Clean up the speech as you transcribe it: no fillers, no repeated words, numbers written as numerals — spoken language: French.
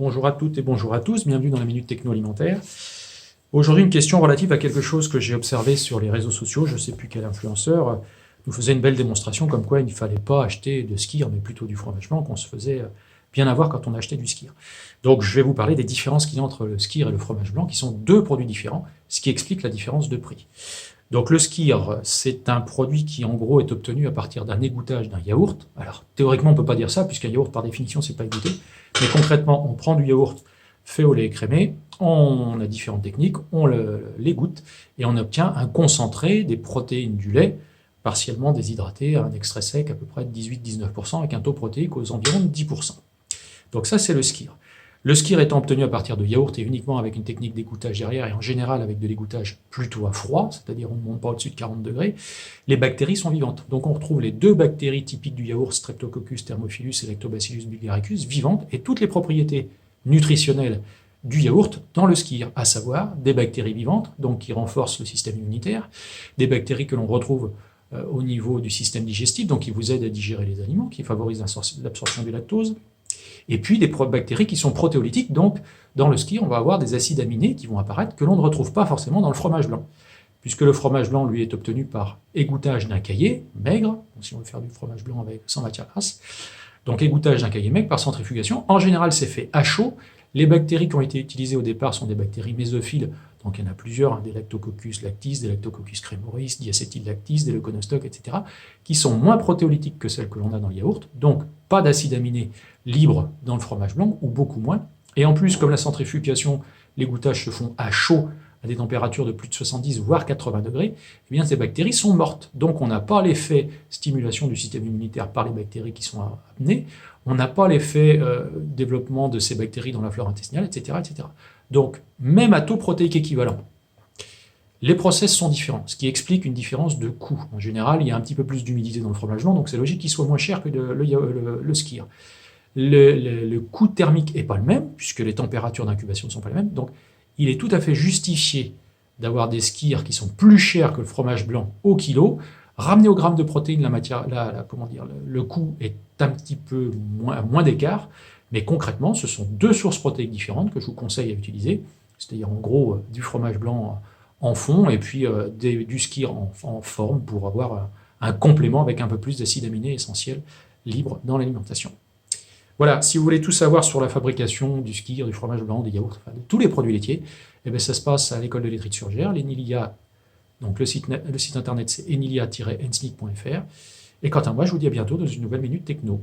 Bonjour à toutes et bonjour à tous, bienvenue dans la Minute Techno Alimentaire. Aujourd'hui, une question relative à quelque chose que j'ai observé sur les réseaux sociaux. Je ne sais plus quel influenceur nous faisait une belle démonstration comme quoi il ne fallait pas acheter de skyr, mais plutôt du fromage blanc qu'on se faisait bien avoir quand on achetait du skyr. Donc je vais vous parler des différences qu'il y a entre le skyr et le fromage blanc, qui sont deux produits différents, ce qui explique la différence de prix. Donc le skyr, c'est un produit qui en gros est obtenu à partir d'un égouttage d'un yaourt. Alors théoriquement on ne peut pas dire ça, puisqu'un yaourt par définition c'est pas égoutté, mais concrètement on prend du yaourt fait au lait écrémé, on a différentes techniques, on l'égoutte et on obtient un concentré des protéines du lait, partiellement déshydraté à un extrait sec à peu près de 18-19%, avec un taux protéique aux environs de 10%. Donc ça c'est le skyr. Le skyr étant obtenu à partir de yaourt et uniquement avec une technique d'égouttage derrière, et en général avec de l'égouttage plutôt à froid, c'est-à-dire on ne monte pas au-dessus de 40 degrés, les bactéries sont vivantes. Donc on retrouve les deux bactéries typiques du yaourt, Streptococcus thermophilus et Lactobacillus bulgaricus, vivantes, et toutes les propriétés nutritionnelles du yaourt dans le skyr, à savoir des bactéries vivantes, donc qui renforcent le système immunitaire, des bactéries que l'on retrouve au niveau du système digestif, donc qui vous aident à digérer les aliments, qui favorisent l'absorption du lactose, et puis des bactéries qui sont protéolytiques, donc dans le skyr, on va avoir des acides aminés qui vont apparaître que l'on ne retrouve pas forcément dans le fromage blanc, puisque le fromage blanc, lui, est obtenu par égouttage d'un caillé maigre, si on veut faire du fromage blanc sans matière grasse, donc égouttage d'un caillé maigre par centrifugation. En général, c'est fait à chaud. Les bactéries qui ont été utilisées au départ sont des bactéries mésophiles, donc il y en a plusieurs, des Lactococcus lactis, des Lactococcus cremoris, diacétyl-lactis, des leuconostocs, etc., qui sont moins protéolytiques que celles que l'on a dans le yaourt, donc pas d'acides aminés libres dans le fromage blanc, ou beaucoup moins. Et en plus, comme la centrifugation, les goûtages se font à chaud, à des températures de plus de 70 voire 80 degrés, eh bien ces bactéries sont mortes. Donc on n'a pas l'effet stimulation du système immunitaire par les bactéries qui sont amenées, on n'a pas l'effet développement de ces bactéries dans la flore intestinale, etc., etc. Donc même à taux protéique équivalent, les process sont différents, ce qui explique une différence de coût. En général, il y a un petit peu plus d'humidité dans le fromage blanc, donc c'est logique qu'il soit moins cher que le skyr. Le coût thermique n'est pas le même, puisque les températures d'incubation ne sont pas les mêmes, donc il est tout à fait justifié d'avoir des skyrs qui sont plus chers que le fromage blanc au kilo. Ramené au gramme de protéines, le coût est un petit peu moins d'écart, mais concrètement, ce sont deux sources protéiques différentes que je vous conseille à utiliser, c'est-à-dire en gros du fromage blanc en fond et puis du skyr en forme pour avoir un complément avec un peu plus d'acides aminés essentiels libres dans l'alimentation. Voilà, si vous voulez tout savoir sur la fabrication du skyr, du fromage blanc, des yaourts, enfin, de tous les produits laitiers, eh bien, ça se passe à l'école de laiterie de Surgères, l'Enilia, donc le site internet c'est enilia-ensmic.fr. Et quant à moi, je vous dis à bientôt dans une nouvelle Minute Techno.